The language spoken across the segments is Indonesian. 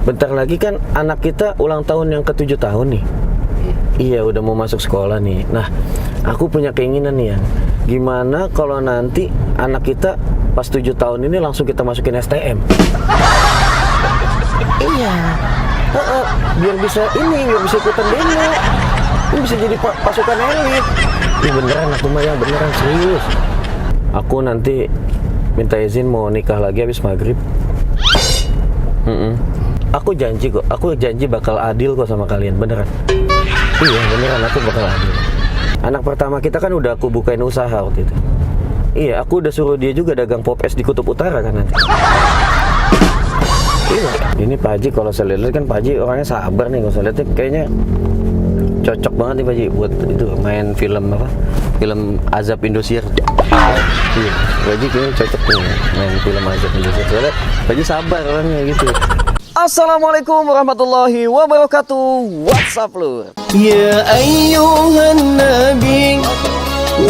Bentar lagi kan anak kita ulang tahun yang ke-7 tahun nih. Iya, udah mau masuk sekolah nih. Nah, aku punya keinginan nih, Yan. Gimana kalau nanti anak kita pas 7 tahun ini langsung kita masukin STM? Iya. Biar bisa ikutan demo. Ini bisa jadi pasukan elit. Ini beneran, aku mah ya beneran serius. Aku nanti minta izin mau nikah lagi habis maghrib. Aku janji bakal adil kok sama kalian, beneran. Iya beneran, aku bakal adil. Anak pertama kita kan udah aku bukain usaha waktu itu. Iya, aku udah suruh dia juga dagang pop es di Kutub Utara kan nanti. Iya, ini Pak Haji kalau saya lihat kan Pak Haji orangnya sabar nih, kalau saya lihat kayaknya cocok banget nih Pak Haji buat itu main film apa? Film Azab Indosiar. Iya, Pak Haji kayaknya cocok nih main film Azab Indosiar. Soalnya Pak Haji sabar orangnya gitu. Assalamualaikum warahmatullahi wabarakatuh. What's up lu? Ya ayyuhan nabi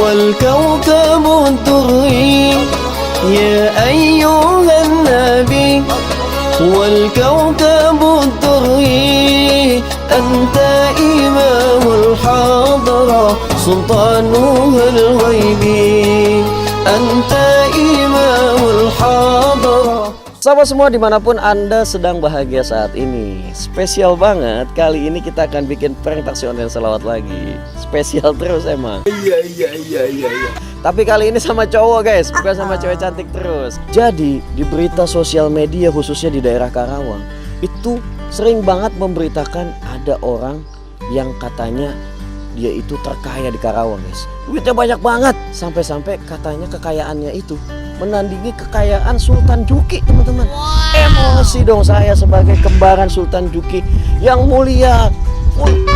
wal kawkabu durri. Ya ayyuhan nabi wal kawkabu durri. Anta imamul hadra sultanuhul ghaibi. Anta imamul hadra. Sahabat semua dimanapun Anda sedang bahagia saat ini, spesial banget. Kali ini kita akan bikin prank taksi online selawat lagi. Spesial terus emang. Iya. Tapi kali ini sama cowok guys, bukan sama cewek cantik terus. Jadi di berita sosial media khususnya di daerah Karawang itu sering banget memberitakan ada orang yang katanya dia itu terkaya di Karawang guys. Duitnya banyak banget, sampai-sampai katanya kekayaannya itu menandingi kekayaan Sultan Juki, teman-teman. Emosi dong saya sebagai kembaran Sultan Juki yang mulia.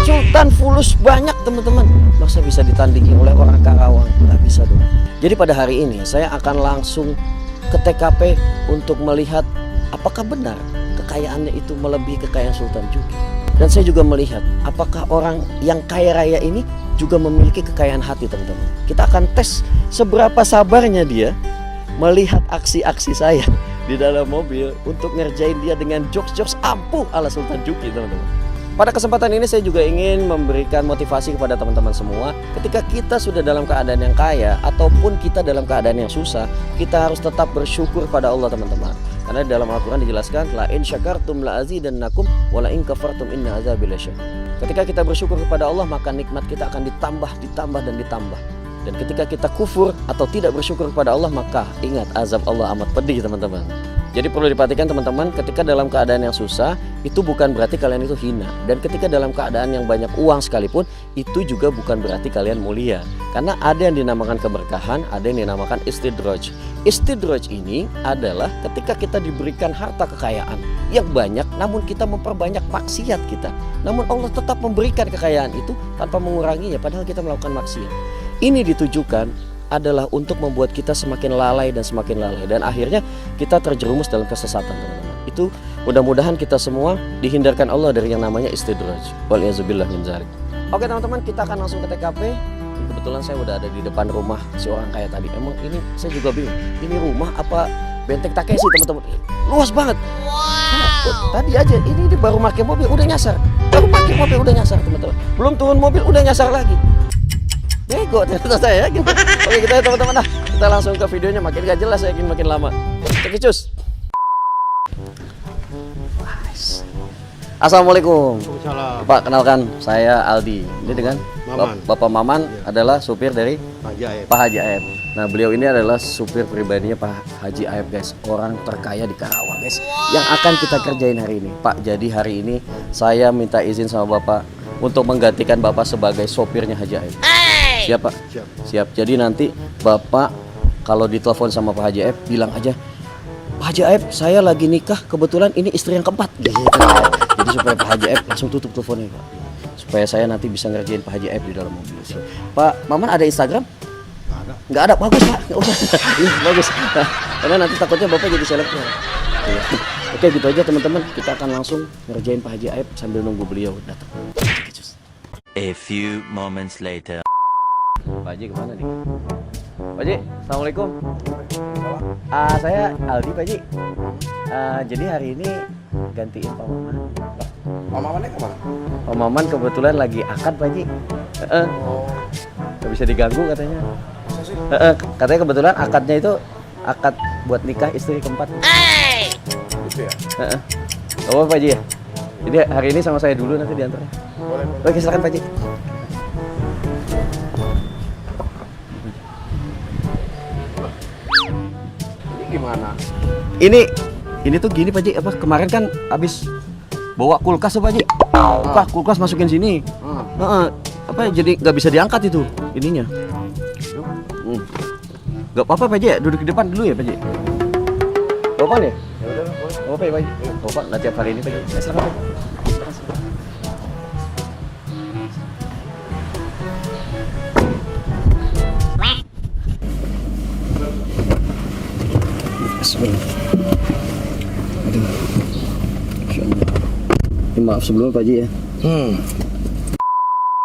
Sultan fulus banyak, teman-teman. Masa bisa ditandingi oleh orang Karawang? Nggak bisa dong. Jadi pada hari ini saya akan langsung ke TKP untuk melihat apakah benar kekayaannya itu melebihi kekayaan Sultan Juki. Dan saya juga melihat apakah orang yang kaya raya ini juga memiliki kekayaan hati, teman-teman. Kita akan tes seberapa sabarnya dia melihat aksi-aksi saya di dalam mobil untuk ngerjain dia dengan jokes-jokes ampuh ala Sultan Juki, teman-teman. Pada kesempatan ini saya juga ingin memberikan motivasi kepada teman-teman semua. Ketika kita sudah dalam keadaan yang kaya ataupun kita dalam keadaan yang susah, kita harus tetap bersyukur pada Allah, teman-teman. Karena di dalam Al-Quran dijelaskan, la in syakartum la azidannakum wa la in kafartum inna azabi lasyadid. Ketika kita bersyukur kepada Allah, maka nikmat kita akan ditambah dan ditambah. Dan ketika kita kufur atau tidak bersyukur kepada Allah, maka ingat azab Allah amat pedih, teman-teman. Jadi perlu diperhatikan teman-teman, ketika dalam keadaan yang susah, itu bukan berarti kalian itu hina. Dan ketika dalam keadaan yang banyak uang sekalipun, itu juga bukan berarti kalian mulia. Karena ada yang dinamakan keberkahan, ada yang dinamakan istidraj. Istidraj ini adalah ketika kita diberikan harta kekayaan yang banyak, namun kita memperbanyak maksiat kita. Namun Allah tetap memberikan kekayaan itu tanpa menguranginya, padahal kita melakukan maksiat. Ini ditujukan adalah untuk membuat kita semakin lalai dan akhirnya kita terjerumus dalam kesesatan, teman-teman. Itu mudah-mudahan kita semua dihindarkan Allah dari yang namanya istidraj. Waliyazubillah min dzalik. Oke teman-teman, kita akan langsung ke TKP. Kebetulan saya udah ada di depan rumah si orang kaya tadi. Emang ini saya juga bingung, ini rumah apa benteng Takeshi, teman-teman? Luas banget. Nah, tadi aja ini baru pakai mobil udah nyasar. Teman-teman. Belum turun mobil udah nyasar lagi. Bego ternyata saya gitu. Oke kita ya teman-teman, kita langsung ke videonya. Makin gak jelas saya, makin lama. Oke cus. Assalamualaikum. Waalaikumsalam. Pak, kenalkan saya Aldi. Ini dengan Maman. Bapak Maman adalah supir dari Haji Aep. Pak Haji Aep. Nah beliau ini adalah supir pribadinya Pak Haji Aep guys. Orang terkaya di Karawang guys. Yang akan kita kerjain hari ini. Pak, jadi hari ini saya minta izin sama Bapak untuk menggantikan Bapak sebagai sopirnya Haji Aep. Siap Pak? Siap. Jadi nanti Bapak kalau ditelepon sama Pak Haji Aep bilang aja, Pak Haji Aep saya lagi nikah, kebetulan ini istri yang keempat. Jadi supaya Pak Haji Aep langsung tutup teleponnya Pak. Supaya saya nanti bisa ngerjain Pak Haji Aep di dalam mobil. Pak Maman ada Instagram? Nggak ada. Bagus Pak, nggak usah. Bagus. Nah, karena nanti takutnya Bapak jadi selebgram. Oke gitu aja teman-teman. Kita akan langsung ngerjain Pak Haji Aep sambil nunggu beliau datang. A few moments later. Pak Haji kemana nih? Pak Haji, assalamualaikum. Saya Aldi Pak Haji. Jadi hari ini gantiin Pak Maman. Pak Mamannya kemana? Pak Maman kebetulan lagi akad Pak Haji. Heeh. Oh, Gak bisa diganggu katanya. masa sih? Katanya kebetulan akadnya itu akad buat nikah istri keempat. Gitu ya? Oh Pak Haji ya. Jadi hari ini sama saya dulu nanti diantarnya. Boleh, boleh. Oke silakan Pak Haji. Ini gimana? Ini tuh gini Pak Haji, apa kemarin kan abis bawa kulkas tuh Pak Haji. Wah, kulkas masukin sini. Apa jadi nggak bisa diangkat itu ininya. Gak apa-apa Pak Haji ya, duduk di depan dulu ya Pak Haji. Bapak nih? Ya udah, boleh. Gak apa-apa ya Pak Haji? Bapak nggak tiap hari ini Pak Haji. Ya, silakan Pak Haji. Silakan, silakan. Bismillah. Aduh. Masya Allah. Ini maaf sebelumnya Pak Haji ya.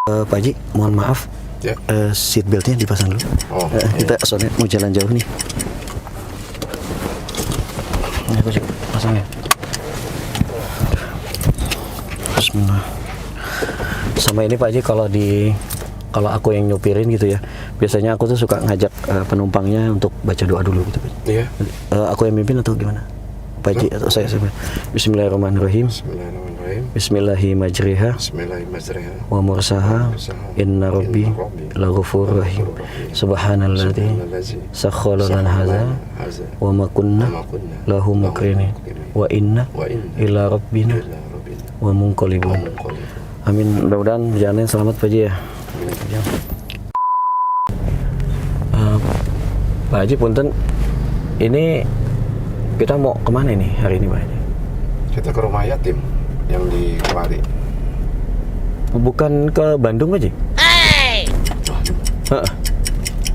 Pak Haji, mohon maaf. Ya. Seat beltnya dipasang dulu. Oh, Kita soalnya mau jalan jauh nih. Ini aku cek pasang ya. Bismillah. Sama ini Pak Haji, kalau aku yang nyupirin gitu ya, biasanya aku tuh suka ngajak penumpangnya untuk baca doa dulu gitu Pak Haji. Iya. Aku yang mimpin atau gimana? Pak Haji atau saya? Bismillahirrahmanirrahim. Bismillahirrahmanirrahim. Bismillahirrahmanirrahim. Bismillahirrahmanirrahim. Wa mursaha inna rabbi laghafurur rahim. Subhanalladzi sakhkhara lana hadza wa ma kunna lahu muqrinin wa inna ila rabbina wa munqalibun. Amin. Mudah-mudahan jalannya selamat Pak Haji ya. Pak Haji punten, ini kita mau kemana nih hari ini Pak Haji? Kita ke rumah yatim yang di Kelari. Bukan ke Bandung Pak Haji?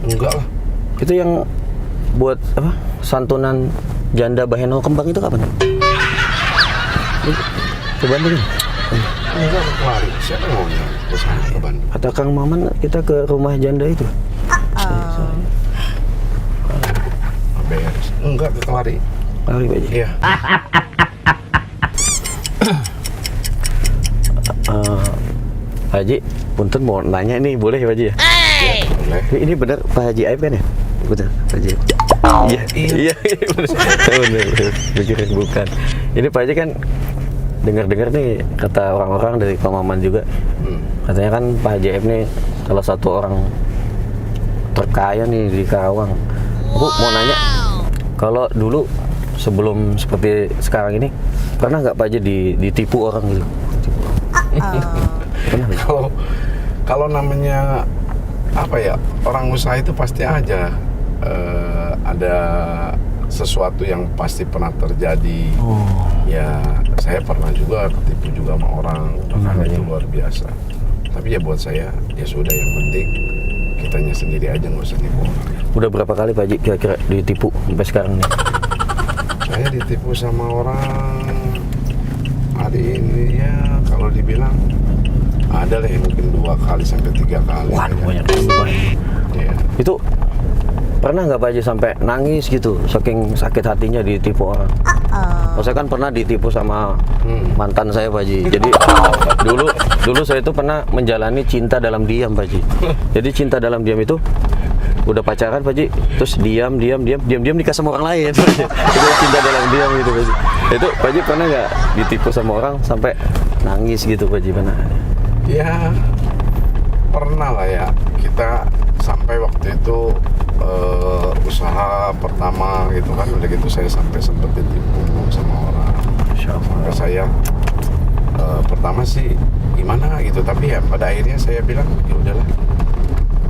Enggak lah. Itu yang buat apa? Santunan janda Baheno Kembang itu kapan? Ke Bandung. Enggak ke Kelari. Siapa yang mau ke sana ke Bandung? Kata Kang Maman kita ke rumah janda itu. Beres. Enggak ke Kelari. Kali Pak Haji. Iya. Pak Haji, punten mau nanya nih, boleh ya Pak Haji ya? Boleh. Ini benar Pak Haji Aib kan ya? Betul, Pak Haji Aib. Iya, benar. Pikirin bukan. Ini Pak Haji kan dengar-dengar nih kata orang-orang dari Pak Maman juga. Katanya kan Pak Haji Aib nih salah satu orang terkaya nih di Karawang. Aku mau nanya, kalau dulu sebelum seperti sekarang ini pernah nggak Pak Haji ditipu orang gitu? Pernah nggak? Kalau namanya apa ya, orang usaha itu pasti aja ada sesuatu yang pasti pernah terjadi. Ya saya pernah juga ketipu juga sama orang, bahkan itu luar biasa. Tapi ya buat saya ya sudah, yang penting kitanya sendiri aja, nggak usah nipu orang. Udah berapa kali Pak Haji kira-kira ditipu sampai sekarang nih? Saya ditipu sama orang hari ini ya, kalau dibilang ada lah mungkin 2 kali sampai 3 kali. Waduh, banyak banget. Iya. Itu pernah nggak Pak Haji sampai nangis gitu saking sakit hatinya ditipu orang? Saya kan pernah ditipu sama mantan saya Pak Haji. Jadi dulu saya itu pernah menjalani cinta dalam diam Pak Haji. Jadi cinta dalam diam itu udah pacaran Pak Haji, terus diam nikah sama orang lain. Itu cinta dalam diam gitu Pak Haji. Itu Pak Haji pernah nggak ditipu sama orang sampai nangis gitu Pak Haji, pernah? Ya pernah lah ya, kita sampai waktu itu usaha pertama gitu kan, udah gitu saya sampai sempet ditipu sama orang. Sampai saya pertama sih gimana gitu, tapi ya pada akhirnya saya bilang ya udahlah,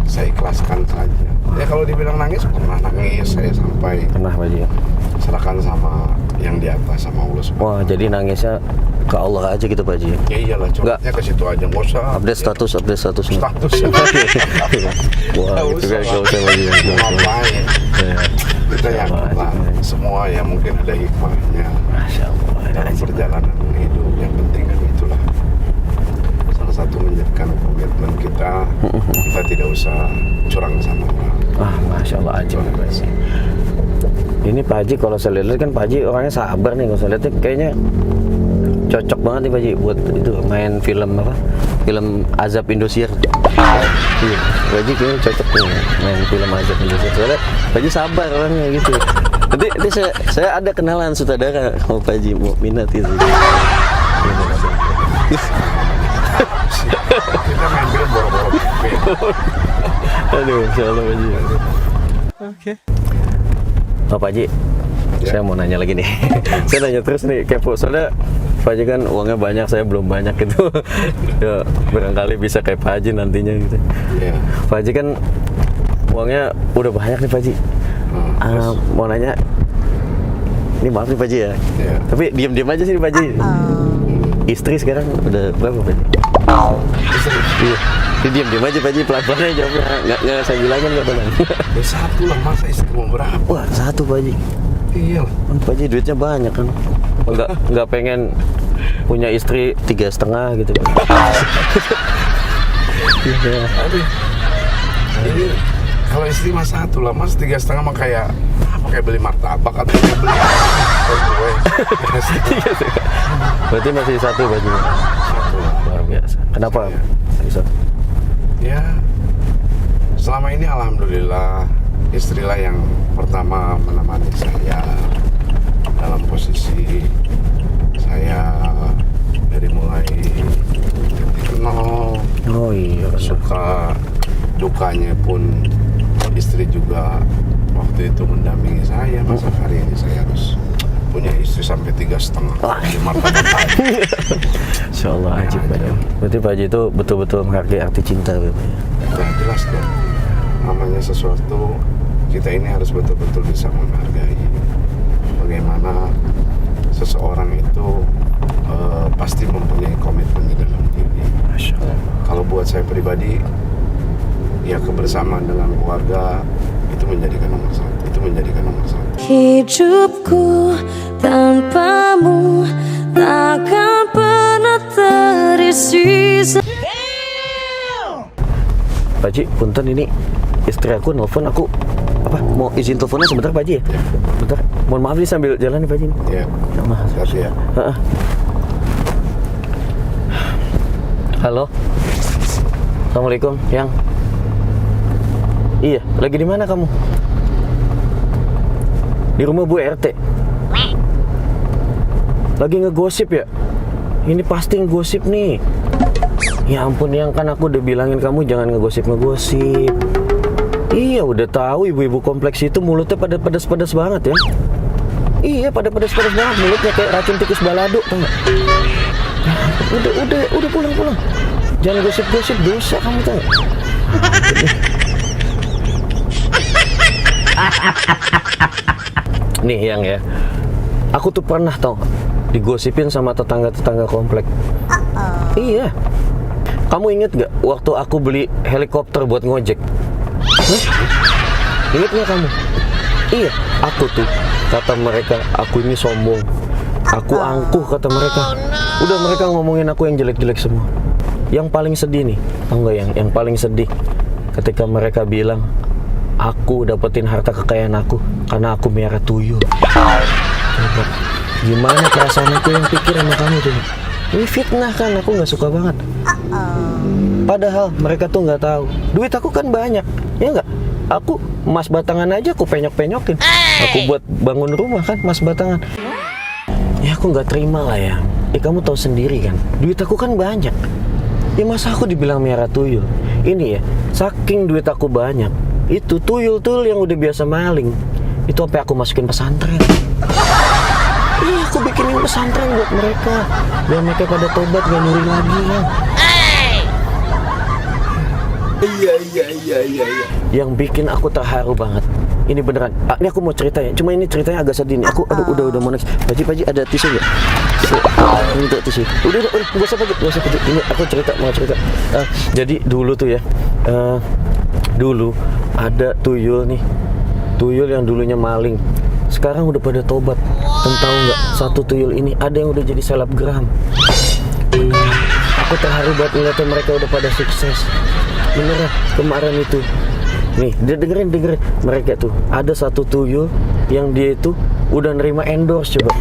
saya ikhlaskan saja. Ya kalau dibilang nangis, pernah nangis saya sampai Pernah Pak Haji ya? serahkan sama yang di atas, sama Allah Subhanahu. Wah, jadi nangisnya ke Allah aja gitu Pak Haji. Ya iyalah, curhatnya ke situ aja, nggak usah Update status. status. Wah, itu kan gak usah Pak Haji. Ngapain? Kita yang semua ya mungkin ada hikmahnya Masya Allah. dalam perjalanan hidup. Yang penting kan itulah salah satu menjadikan komitmen kita tidak usah curang sama orang. Masya Allah aja Pak Haji. Ini Pak Haji kalau saya lihat kan Pak Haji orangnya sabar nih, kalau saya lihat kayaknya cocok banget nih Pak Haji buat itu main film apa? Film Azab Indosiar. Iya, Pak Haji kayaknya cocok nih main film Azab Indosiar. Soalnya Pak Haji sabar orangnya gitu. Nanti saya ada kenalan sutradara sama Pak Haji mau minat itu. Kita main film boro-boro. Aduh, insyaallah Pak Haji. Oke. Oh Pak Haji, saya mau nanya lagi nih. Saya nanya terus nih, kepo. Soalnya Pak Haji kan uangnya banyak, saya belum banyak gitu. Ya, barangkali bisa kayak Pak Haji nantinya gitu. Iya. Pak Haji kan uangnya udah banyak nih Pak Haji. Mau nanya, ini maaf nih Pak Haji ya. Iya. Tapi diam-diam aja sih Pak Haji. Istri sekarang udah berapa Pak Haji? Iya. Ini diam-diam aja Pak Haji, pelan-pelan aja jawabnya. Nggak saya bilangin nggak benar. Ya satu lah, masa istri mau berapa? Wah, satu Pak Haji. Iya. Kan Pak Haji duitnya banyak kan. Nggak pengen punya istri 3,5 gitu. Iya. Aduh. Ini kalau istri mas satu lah, mas 3,5 mah kayak apa, kayak beli martabak atau kayak beli kue. Berarti masih satu Pak Haji. Satu lah. Luar biasa. Kenapa? Bisa. Ya, selama ini alhamdulillah istrilah yang pertama menemani saya dalam posisi saya dari mulai titik nol. Oh iya. Suka dukanya pun istri juga waktu itu mendampingi saya. Masa hari ini saya harus punya istri sampai 3,5 di martabak. Insyaallah ajib Pak Haji. Berarti Pak Haji itu betul-betul menghargai arti cinta Pak Haji. Ya, jelas dong. Namanya sesuatu, kita ini harus betul-betul bisa menghargai bagaimana seseorang itu pasti mempunyai komitmen di dalam diri. Masya Allah. Kalau buat saya pribadi, ya kebersamaan dengan keluarga itu menjadikan nomor satu. Hidupku tanpamu takkan pernah terisi. Pak Haji, punten ini istri aku nelfon aku apa mau izin teleponnya sebentar Pak Haji ya? Bentar. Mohon maaf nih sambil jalan nih Pak Haji. Ya, Maaf. hati ya. Halo. Assalamualaikum, Yang. Iya, lagi di mana kamu? Di rumah Bu RT. Lagi ngegosip ya? Ini pasti ngegosip nih. Ya ampun Yang, kan aku udah bilangin kamu jangan ngegosip-ngegosip. Iya, udah tahu ibu-ibu kompleks itu mulutnya pada pedas-pedas banget ya. Iya, pada pedas-pedas banget mulutnya kayak racun tikus balado, tau gak? Udah pulang. Jangan gosip-gosip, dosa kamu tau gak? Nih Yang ya, aku tuh pernah tau digosipin sama tetangga-tetangga komplek. Iya. Kamu inget gak waktu aku beli helikopter buat ngojek? Ingat nggak kamu? Iya, aku tuh kata mereka aku ini sombong, aku angkuh kata mereka. Udah mereka ngomongin aku yang jelek-jelek semua. Yang paling sedih nih, tau nggak yang paling sedih ketika mereka bilang aku dapetin harta kekayaan aku karena aku miara tuyul. Coba, gimana perasaan aku yang pikir sama kamu tuh? Ini fitnah kan, aku nggak suka banget. Padahal mereka tuh nggak tahu, duit aku kan banyak, ya nggak? Aku emas batangan aja aku penyok-penyokin. Aku buat bangun rumah kan emas batangan. Ya aku nggak terima lah ya. Kamu tahu sendiri kan, duit aku kan banyak. Ya masa aku dibilang miara tuyul? Ini ya, saking duit aku banyak, itu tuyul-tuyul yang udah biasa maling, itu sampai aku masukin pesantren. Iya, aku bikinin pesantren buat mereka, biar mereka pada tobat gak nyuri lagi ya. Iya. Yang bikin aku terharu banget, ini beneran. Ini aku mau cerita ya, cuma ini ceritanya agak sedih nih. Aku udah mau nangis. Paji ada tisu nggak? Minta tisu. Udah, gak usah Paji. Ini aku mau cerita. Jadi dulu tuh ya, dulu ada tuyul nih, tuyul yang dulunya maling. Sekarang udah pada tobat. Dan tahu nggak, satu tuyul ini ada yang udah jadi selebgram. Aku terharu banget ngeliatnya mereka udah pada sukses. Beneran, kemarin itu Nih, dia dengerin mereka tuh. Ada satu tuyul yang dia itu udah nerima endorse coba.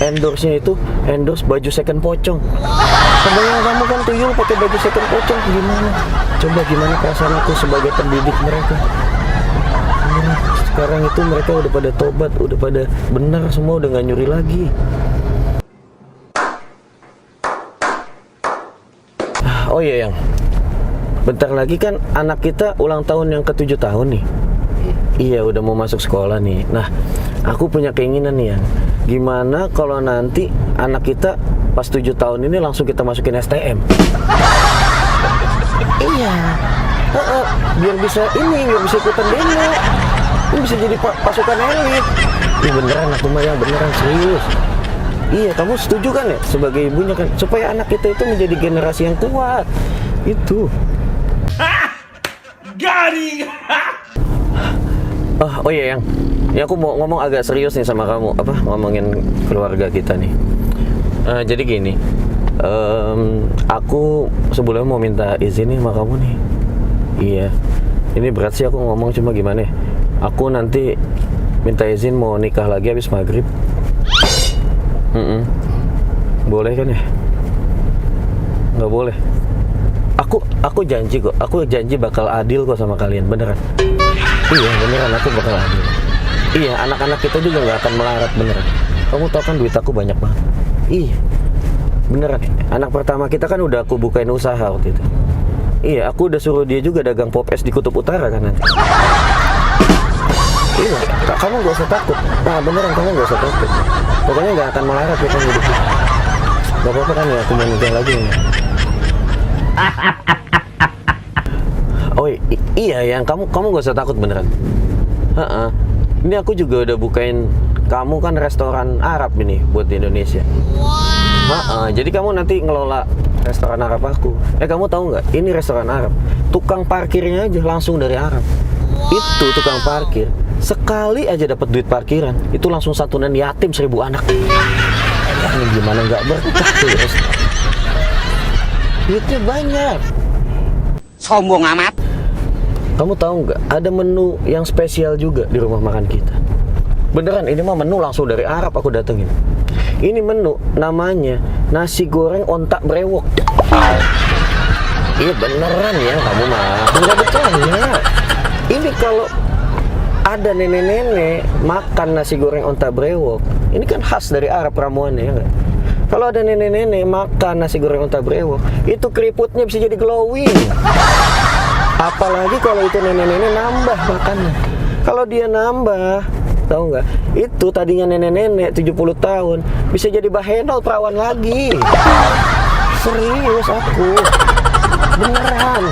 Endorse-nya itu endorse baju second pocong. Kebayang kamu kan tuyul pakai baju second pocong gimana? Coba gimana perasaan aku sebagai pendidik mereka. Sekarang itu mereka udah pada tobat, udah pada benar semua, udah nggak nyuri lagi. Oh iya yang bentar lagi kan anak kita ulang tahun yang ke-7 tahun nih. Iya udah mau masuk sekolah nih. Nah aku punya keinginan nih yang gimana kalau nanti anak kita pas 7 tahun ini langsung kita masukin STM. Iya biar bisa ikutan demo. Ini bisa jadi pasukan elit. Ini beneran aku mah ya, beneran serius. Iya, kamu setuju kan ya sebagai ibunya kan, supaya anak kita itu menjadi generasi yang kuat. Itu. Garing. Oh iya yang aku mau ngomong agak serius nih sama kamu, ngomongin keluarga kita nih. Jadi gini, aku sebelumnya mau minta izin nih sama kamu nih. Iya, ini berat sih aku ngomong, cuma gimana ya? Aku nanti minta izin mau nikah lagi habis maghrib. Boleh kan ya? Nggak boleh. Aku janji kok. Aku janji bakal adil kok sama kalian, beneran. Iya beneran, aku bakal adil. Iya, anak-anak kita juga nggak akan melarat, beneran. Kamu tau kan duit aku banyak banget. Iya, beneran. Anak pertama kita kan udah aku bukain usaha waktu itu. Iya, aku udah suruh dia juga dagang pop es di Kutub Utara kan nanti. Iya, kamu gak usah takut. Nah beneran, kamu gak usah takut. Pokoknya gak akan melarat kita hidup. Gak apa-apa kan ya, aku mau nikah lagi nih. Oh iya, yang kamu gak usah takut beneran. Ini aku juga udah bukain kamu kan restoran Arab ini buat di Indonesia. Jadi kamu nanti ngelola restoran Arab aku. Kamu tahu nggak? Ini restoran Arab. Tukang parkirnya aja langsung dari Arab. Itu tukang parkir sekali aja dapat duit parkiran itu langsung santunan yatim 1000 anak. Ini gimana nggak berkah tuh ya? Duitnya banyak. Sombong amat. Kamu tahu nggak? Ada menu yang spesial juga di rumah makan kita. Beneran, ini mah menu langsung dari Arab aku datengin. Ini menu namanya nasi goreng ontak brewok. Iya beneran ya, kamu mah nggak bercanda. Ini kalau ada nenek-nenek makan nasi goreng onta brewok, ini kan khas dari Arab ramuannya ya nggak? Kalau ada nenek-nenek makan nasi goreng onta brewok, itu keriputnya bisa jadi glowing. Apalagi kalau itu nenek-nenek nambah makannya. Kalau dia nambah, tahu nggak? Itu tadinya nenek-nenek 70 tahun bisa jadi bahenol perawan lagi. Serius aku, beneran.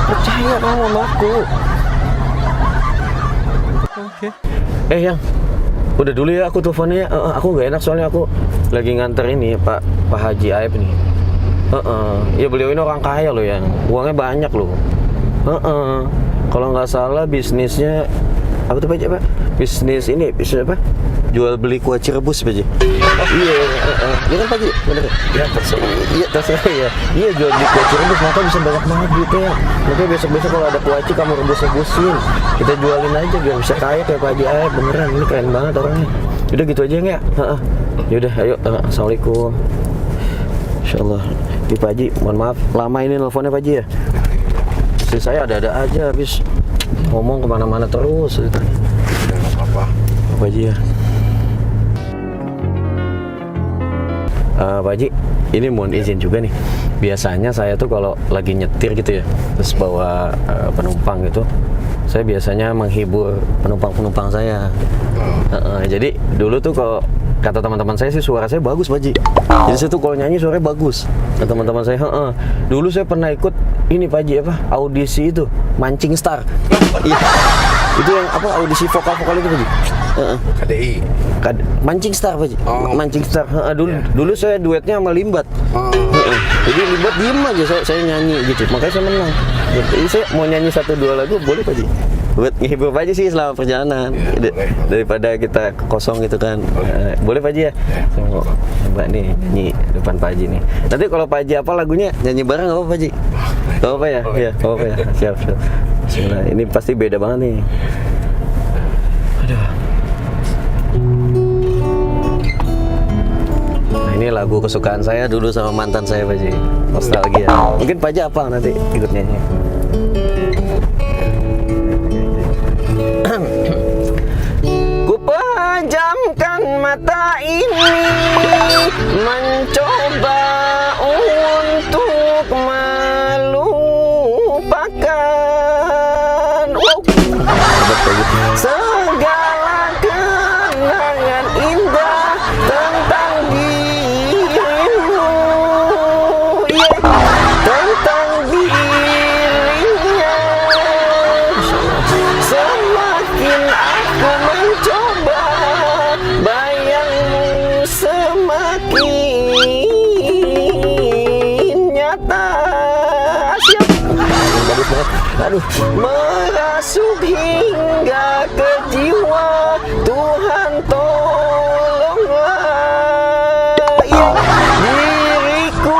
Percaya kamu sama aku. Yang udah dulu ya aku teleponnya. Aku nggak enak soalnya aku lagi nganter ini Pak Haji Aib nih. Ya beliau ini orang kaya loh yang uangnya banyak loh. Kalau nggak salah bisnisnya apa tuh Pak? Bisnis apa? Jual beli kuaci rebus Pak. Iya kan Pak Haji? Bener ya? Iya terserah ya. Iya jual beli kuaci rebus, maka bisa banyak banget duitnya. Mungkin besok-besok kalau ada kuaci kamu rebus-rebusin, kita jualin aja biar bisa kaya kayak Pak Haji Aib. Beneran, ini keren banget orangnya. Udah gitu aja ya? Yaudah ayo, assalamualaikum. Insyaallah. Pak Haji, mohon maaf lama ini nelfonnya Pak Haji ya. Istri saya ada-ada aja habis ngomong kemana-mana terus. Nggak apa-apa. Pak Haji ya. Pak Haji, ini mohon izin juga nih. Biasanya saya tuh kalau lagi nyetir gitu ya, terus bawa penumpang gitu, saya biasanya menghibur penumpang-penumpang saya. Jadi dulu tuh kalau kata teman-teman saya sih suara saya bagus Pak Haji. Jadi saya tuh kalau nyanyi suaranya bagus. Kata teman-teman saya, dulu saya pernah ikut ini Pak Haji audisi itu Mancing Star. Iya. Itu yang audisi vokal-vokal itu Pak Haji. KDI. Mancing Star Pak Haji. Mancing Star. Dulu saya duetnya sama Limbat. Jadi Limbat diem aja saya nyanyi gitu. Makanya saya menang. Jadi saya mau nyanyi 1-2 lagu boleh Pak Haji. Buat ngehibur Pak Haji sih selama perjalanan ya, daripada kita kosong gitu kan. Boleh Pak Haji ya? Saya mau coba nih nyanyi depan Pak Haji nih. Nanti kalau Pak Haji apa lagunya nyanyi bareng nggak apa Pak Haji? Nggak apa ya? Iya nggak apa ya. Siap. Bismillah. Ini pasti beda banget nih. Aduh. Nah, ini lagu kesukaan saya dulu sama mantan saya, Pak Ji. Nostalgia. Mungkin Pak Ji apa nanti ikut nyanyi. Ku pejamkan mata ini mencoba untuk melupakan segala kenangan indah tentang dirimu, tentang dirinya. Semakin aku mencoba, bayangmu semakin nyata. Siap. Bagus banget. Aduh, merasuk hingga ke jiwa. Tuhan tolonglah diriku.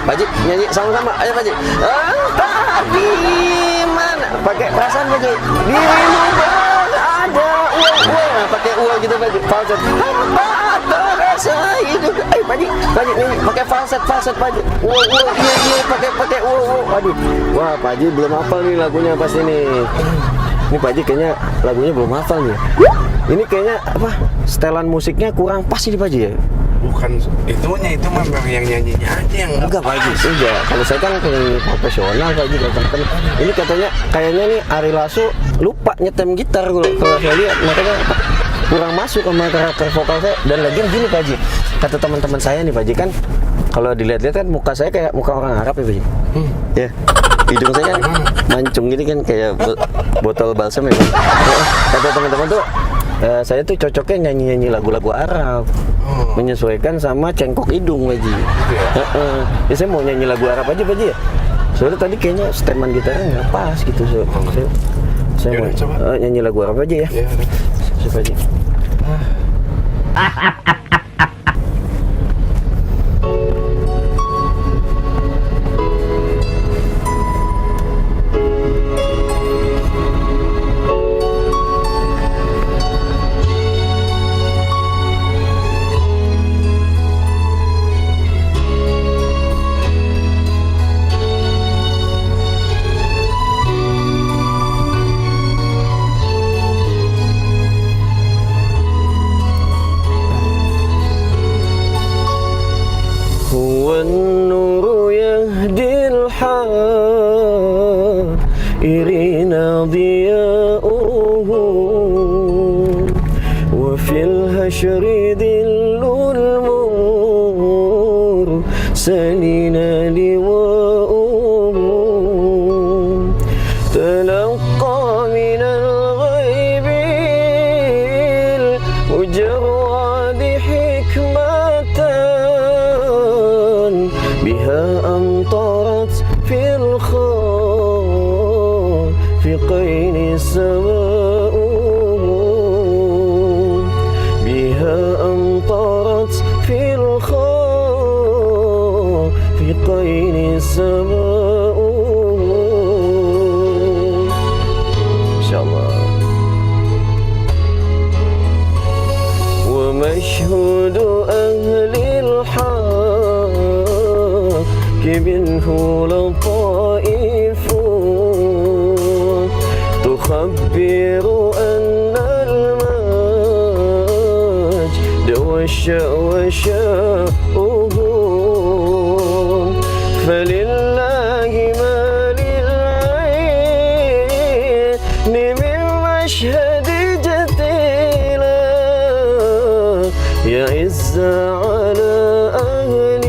Pak Ji, nyanyi sama-sama. Ayo Pak Ji. Entah di mana. Pakai perasaan Pak Ji. Dirimu berada. Nah, pakai gitu Pak Ji. Falset. Hamba terasa hidup. Ayo Pak Ji nyanyi. Pakai falset Pak Ji. Iya, pakai. Waduh. Wah, Pak Ji belum hafal nih lagunya pasti nih. Ini Pak Ji kayaknya lagunya belum hafal nih. Ini kayaknya apa? Setelan musiknya kurang pas ini Pak Ji ya? Bukan itunya, itu memang yang nyanyinya aja yang Enggak Pak Ji, enggak. Kalau saya kan penyanyi profesional Pak Ji. Ini katanya kayaknya nih Ari Lasso lupa nyetem gitar kalau saya lihat, makanya kurang masuk sama karakter vokal saya. Dan lagian gini Pak Ji, kata teman-teman saya nih Pak Ji, kan kalau dilihat-lihat kan muka saya kayak muka orang Arab ya Pak Ji. Ya, hidung saya kan mancung gini kan kayak botol balsam ya Pak. Kata teman-teman tuh saya tuh cocoknya nyanyi-nyanyi lagu-lagu Arab, menyesuaikan sama cengkok hidung Pak Ji. Ya saya mau nyanyi lagu Arab aja Pak Ji ya. Soalnya tadi kayaknya steman gitarnya nggak pas gitu. Saya mau nyanyi lagu Arab aja ya. Siapa Ji? والنور يهدي الحائرين ضياؤه وفي الهشر ذل المرسلين لواؤه تلقى من الغيب المجرد حكمة بها أمطرت في الخافقين السماء بها أمطرت في الخافقين السماء إن شاء الله. ومشهود أهل الحق منه لطائف تخبر أن المجد وشاؤه فلله ما للعين من مشهد جديلا يعز على أهل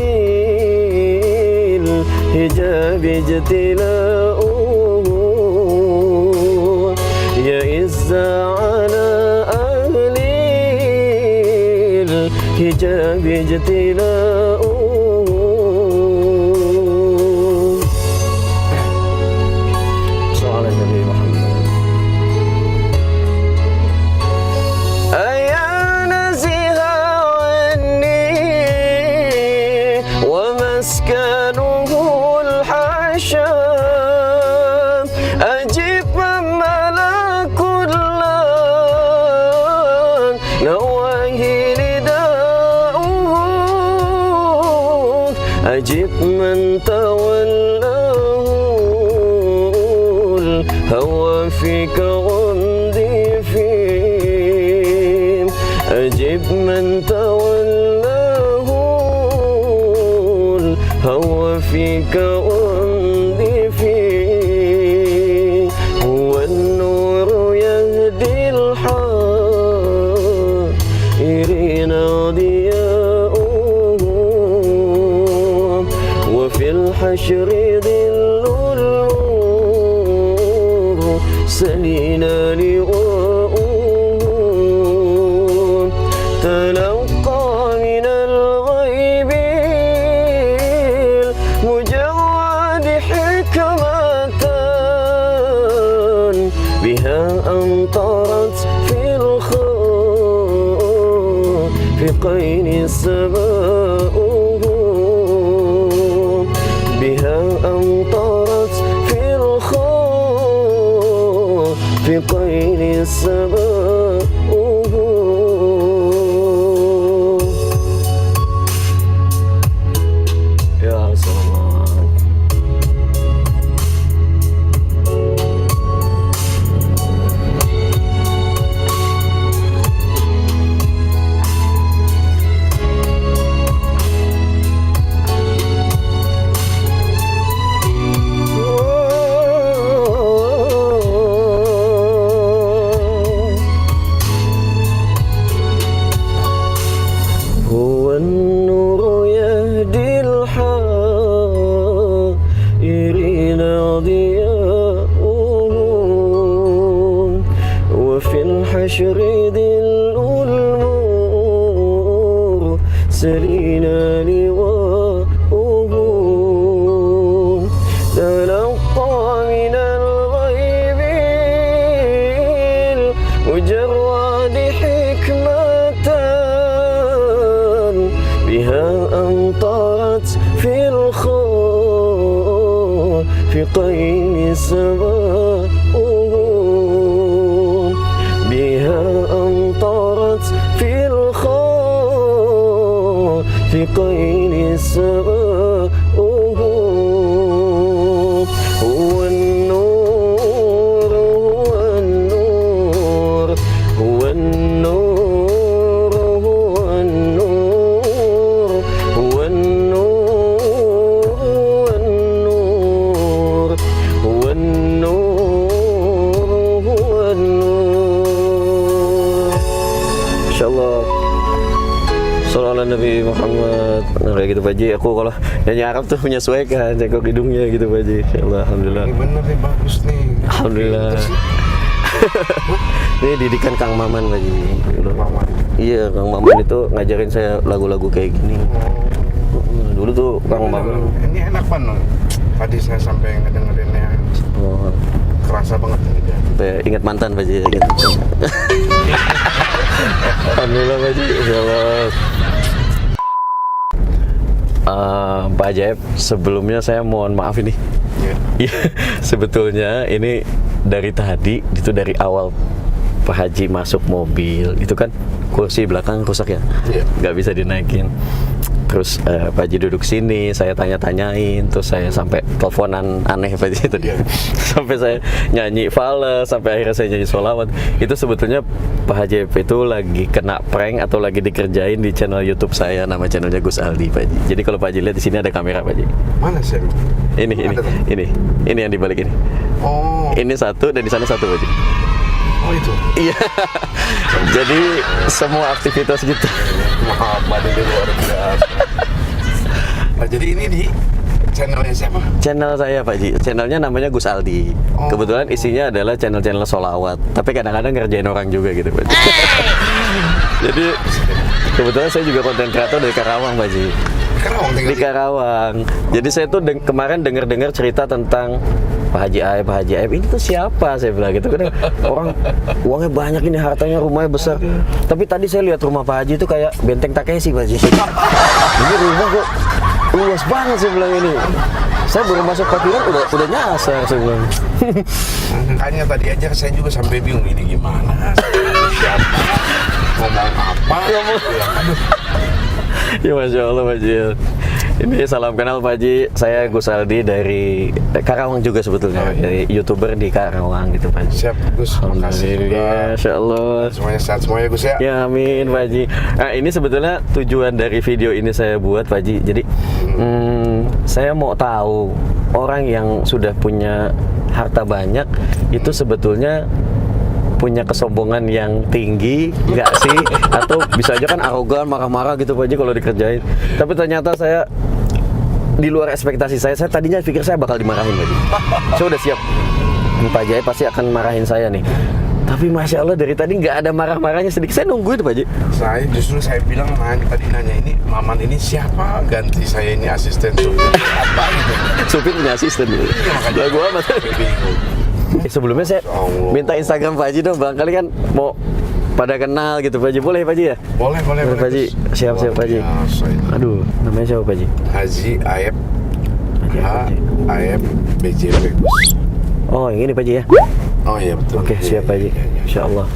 الحجاب اجتلاؤه يعز على أهل الحجاب اجتلاؤه. صلى على النبي محمد. أيا نزها عني ومسكنه الحشام أجب أجب من تولاه الهوى فيك غمدي فيه أجب من تولاه الهوى فيك غمدي فيه هو النور يهدي الحائرين ضياؤه وفي الحشر ظل المرسلين لواؤه تلقى من الغيب المجرد حكمة بها أمطرت في الخافقين السماء بها أمطرت في الخافقين السماء يا سلام هو النور يهدي الحائرين ضياؤه وفي الحشر ظل المرسلين لواؤه تلقى من الغيب المجرد حكمة بها أمطرت في الخافقين السماء بها أمطرت في الخافقين السماء هو النور هو النور هو النور هو النور هو النور هو النور هو النور Masya Allah. Sallallahu Nabi Muhammad. Nah, kayak gitu Pak Haji, aku kalau nyanyi Arab tuh menyesuaikan cekok hidungnya gitu Pak Haji. Insyaallah, alhamdulillah. Ini bener nih, bagus nih. Alhamdulillah. Ini didikan Kang Maman Pak Haji. Maman. Iya, Kang Maman itu ngajarin saya lagu-lagu kayak gini. Dulu tuh Kang Maman. Ini enak banget. Tadi saya sampai ngedengerinnya. Oh, Kerasa banget ini dia. sampai ingat mantan Pak Haji gitu. Alhamdulillah Pak Haji, insyaallah. Pak Ajaib, sebelumnya saya mohon maaf ini. Iya. Sebetulnya ini dari tadi, itu dari awal Pak Haji masuk mobil, itu kan kursi belakang rusak ya, nggak bisa dinaikin. Terus Pak Haji duduk sini, saya tanya-tanyain, terus saya sampai teleponan aneh Pak Haji itu, sampai saya nyanyi fales, sampai akhirnya saya nyanyi sholawat. Itu sebetulnya Pak Haji itu lagi kena prank atau lagi dikerjain di channel YouTube saya, nama channelnya Gus Aldi Pak Haji. Jadi kalau Pak Haji lihat di sini ada kamera Pak Haji. Mana sih? Ini yang di balik ini. Oh. Ini satu dan di sana satu Pak Haji. Oh itu. Iya. Jadi semua aktivitas gitu. Maaf, badan dia luar biasa. Nah, jadi ini di channelnya siapa? Channel saya Pak Ji. Channelnya namanya Gus Aldi. Oh. Kebetulan isinya adalah channel-channel sholawat. Tapi kadang-kadang ngerjain orang juga gitu Pak Ji. Jadi kebetulan saya juga konten kreator dari Karawang Pak Ji. Karawang tinggal Di Karawang. Jadi saya tuh kemarin dengar cerita tentang Pak Haji Aib ini tuh siapa, saya bilang gitu. Kadang orang uangnya banyak ini, hartanya, rumahnya besar. Tapi tadi saya lihat rumah Pak Haji itu kayak Benteng Takeshi Pak Haji. Ini rumah kok luas banget, saya bilang ini. Saya baru masuk parkiran udah nyasar, saya bilang. Makanya tadi aja saya juga sampai bingung ini gimana. Siapa? Ngomong apa? Ngomong. Aduh. Ya Masya Allah Pak Haji. Ini salam kenal Pak Haji. Saya Gus Aldi dari Karawang juga sebetulnya. Dari YouTuber di Karawang gitu Pak Haji. Siap Gus, makasih juga. Masya Allah. Semuanya sehat semuanya Gus ya. Ya amin Pak Haji. Nah ini sebetulnya tujuan dari video ini saya buat Pak Haji. Jadi saya mau tahu orang yang sudah punya harta banyak itu sebetulnya punya kesombongan yang tinggi nggak sih? Atau bisa aja kan arogan, marah-marah gitu Pak Haji kalau dikerjain. Tapi ternyata saya di luar ekspektasi saya tadinya pikir saya bakal dimarahin Pak Haji. Saya udah siap, Pak Haji pasti akan marahin saya nih. Tapi Masya Allah dari tadi nggak ada marah-marahnya sedikit. Saya nungguin Pak Haji. Saya bilang tadi nanya ini Maman ini siapa? Ganti saya ini asisten supir apa gitu. Supir punya asisten dulu. Lagu amat. Sebelumnya saya minta Instagram Pak Haji dong, barangkali kan mau pada kenal gitu Pak Haji. Boleh Pak Haji ya? Boleh Pak Haji. Siap Pak Haji. Aduh, namanya siapa Pak Haji? Haji Aep Haji. Aep BJP Gus. Oh, yang ini Pak Haji ya? Oh iya betul. Oke, siap Pak Haji. Insya Allah.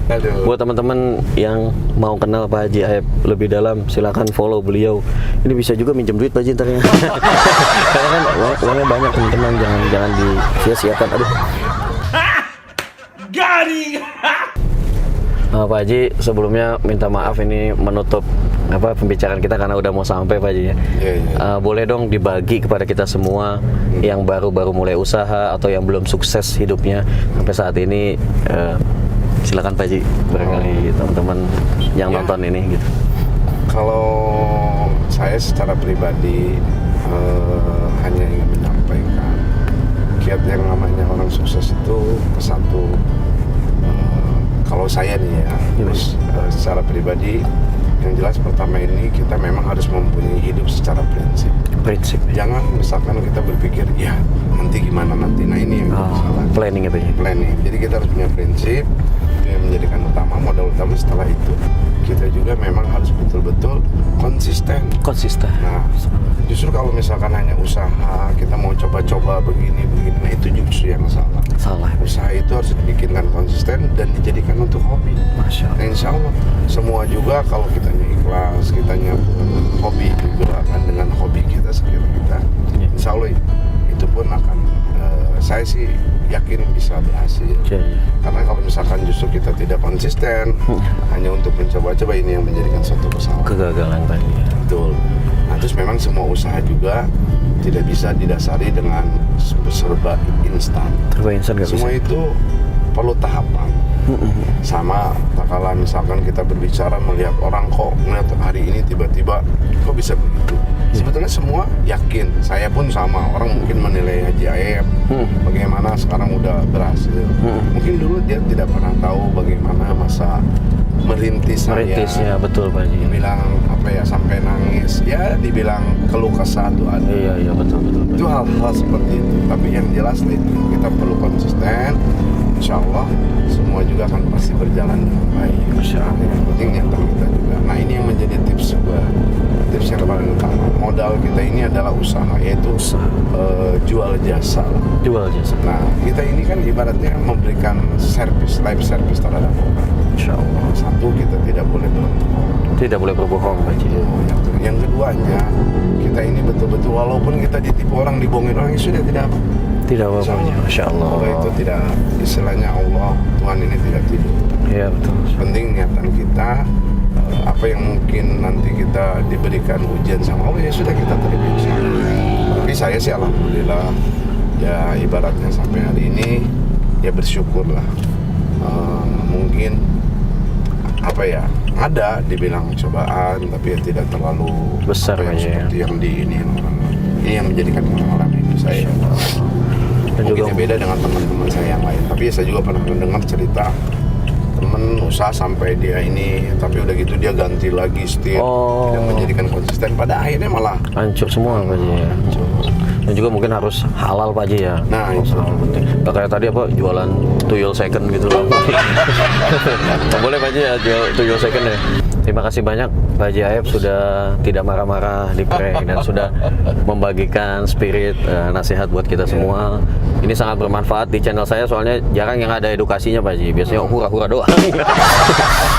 Aduh. Buat teman-teman yang mau kenal Pak Haji Aep lebih dalam, silakan follow beliau. Ini bisa juga minjem duit Pak Haji ntar ya. Karena kan uangnya banyak teman-teman, jangan disia-siakan. Aduh. Pak Haji sebelumnya minta maaf ini menutup pembicaraan kita karena udah mau sampai Pak Haji ya. Iya. Boleh dong dibagi kepada kita semua yang baru-baru mulai usaha atau yang belum sukses hidupnya sampai saat ini. Silakan Pak Haji, barangkali teman-teman yang nonton ini gitu. Kalau saya secara pribadi hanya ingin menyampaikan kiat yang namanya orang sukses itu satu, kalau saya nih ya, terus secara pribadi yang jelas pertama ini kita memang harus mempunyai hidup secara prinsip. Jangan misalkan kita berpikir ya nanti gimana nanti. Nah ini yang salah. Planning ya Pak Haji. Planning. Jadi kita harus punya prinsip yang menjadikan utama, modal utama. Setelah itu kita juga memang harus betul-betul konsisten. Nah justru kalau misalkan hanya usaha kita mau coba-coba begini, nah itu justru yang salah. Usaha itu harus dibikinkan konsisten dan dijadikan untuk hobi. Masya Allah. Nah, insya Allah semua juga kalau kitanya ikhlas, kitanya hobi juga akan dengan hobi kita sekiranya kita, insya Allah itu pun akan saya sih yakin bisa berhasil. Karena kalau misalkan justru kita tidak konsisten hanya untuk mencoba-coba, ini yang menjadikan suatu kesalahan, kegagalan Pak Haji. Betul. Nah terus memang semua usaha juga tidak bisa didasari dengan serba instan. Semua itu perlu tahapan. Sama tak kalah misalkan kita berbicara melihat orang kok melihat hari ini tiba-tiba kok bisa begitu. Sebetulnya semua yakin, saya pun sama. Orang mungkin menilai Haji Aep bagaimana sekarang udah berhasil. Mungkin dulu dia tidak pernah tahu bagaimana masa merintisnya. Betul Pak Haji. Dibilang sampai nangis, ya dibilang keluh kesah tuh ada. Iya betul. Itu hal-hal seperti itu. Tapi yang jelas itu kita perlu konsisten. Insya Allah semua juga akan pasti berjalan dengan baik. Yang penting niatan kita juga. Nah ini yang menjadi tips yang paling utama. Modal kita ini adalah usaha, yaitu jual jasa. Nah kita ini kan ibaratnya memberikan live service terhadap orang. Insya Allah. Satu, kita tidak boleh berbohong. Tidak boleh berbohong Pak Haji. Yang keduanya, kita ini betul-betul walaupun kita ditipu orang, dibohongin orang, sudah tidak apa. Tidak apa-apa, Masya Allah. Kalau itu tidak, istilahnya Allah, Tuhan ini tidak tidur. Iya betul. Penting niatan kita, apa yang mungkin nanti kita diberikan ujian sama Allah, ya sudah kita terima. Tapi saya sih alhamdulillah, ya ibaratnya sampai hari ini, ya bersyukurlah. Mungkin ada dibilang cobaan, tapi ya tidak terlalu besar seperti yang ini yang menjadikan orang-orang itu saya. Dan juga beda dengan teman-teman saya yang lain. Tapi saya juga pernah mendengar cerita temen usaha sampai dia ini, tapi udah gitu dia ganti lagi setir, dan menjadikan konsisten. Pada akhirnya malah hancur semua Pak Haji ya. Dan juga mungkin harus halal Pak Haji ya. Nah itu penting. Gak kayak tadi jualan tuyul second gitu loh. Boleh Pak Haji ya jual tuyul second ya. Terima kasih banyak Pak Haji Aep sudah tidak marah-marah di prank dan sudah membagikan spirit nasihat buat kita semua. Ini sangat bermanfaat di channel saya soalnya jarang yang ada edukasinya Pak Haji. Biasanya hura-hura doang.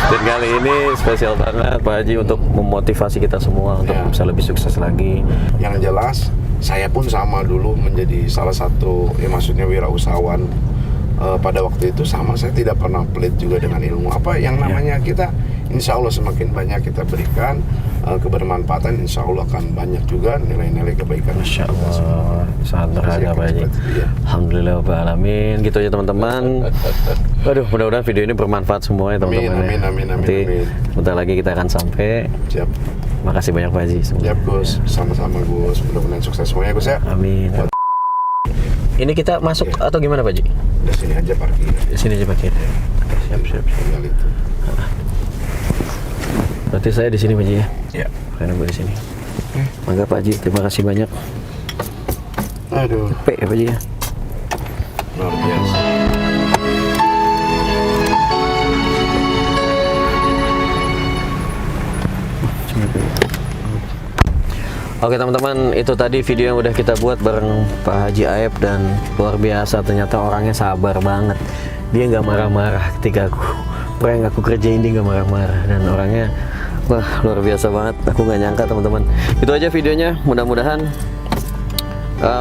Dan kali ini spesial banget Pak Haji untuk memotivasi kita semua untuk bisa lebih sukses lagi. Yang jelas saya pun sama dulu menjadi salah satu maksudnya wirausahawan. Pada waktu itu sama, saya tidak pernah pelit juga dengan ilmu apa yang namanya kita. Insya Allah semakin banyak kita berikan kebermanfaatan, insya Allah akan banyak juga nilai-nilai kebaikan. Masya Allah, sangat berharga Pak Haji. Alhamdulillah alamin. Gitu aja teman-teman. Waduh, mudah-mudahan video ini bermanfaat semua ya teman-teman. Amin. Nanti bentar lagi kita akan sampai. Siap. Makasih banyak Pak Haji. Siap Gus, sama-sama Gus. Mudah-mudahan sukses semuanya Gus ya. Amin. Ini kita masuk atau gimana Pak Haji? Di sini aja parkir. Di sini aja parkir. Siap. Tinggal itu. Berarti saya di sini Pak Haji ya? Ya. Karena gue di sini. Mangga Pak Haji, terima kasih banyak. Aduh, Pak Haji ya. luar biasa. Oke teman-teman, itu tadi video yang udah kita buat bareng Pak Haji Aep dan luar biasa ternyata orangnya sabar banget. Dia nggak marah-marah ketika aku kerjain, dia nggak marah-marah dan orangnya wah luar biasa banget. Aku nggak nyangka teman-teman. Itu aja videonya. Mudah-mudahan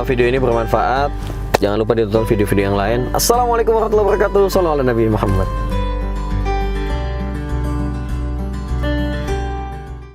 video ini bermanfaat. Jangan lupa ditonton video-video yang lain. Assalamualaikum warahmatullahi wabarakatuh. Sallallahu alaihi Nabi Muhammad.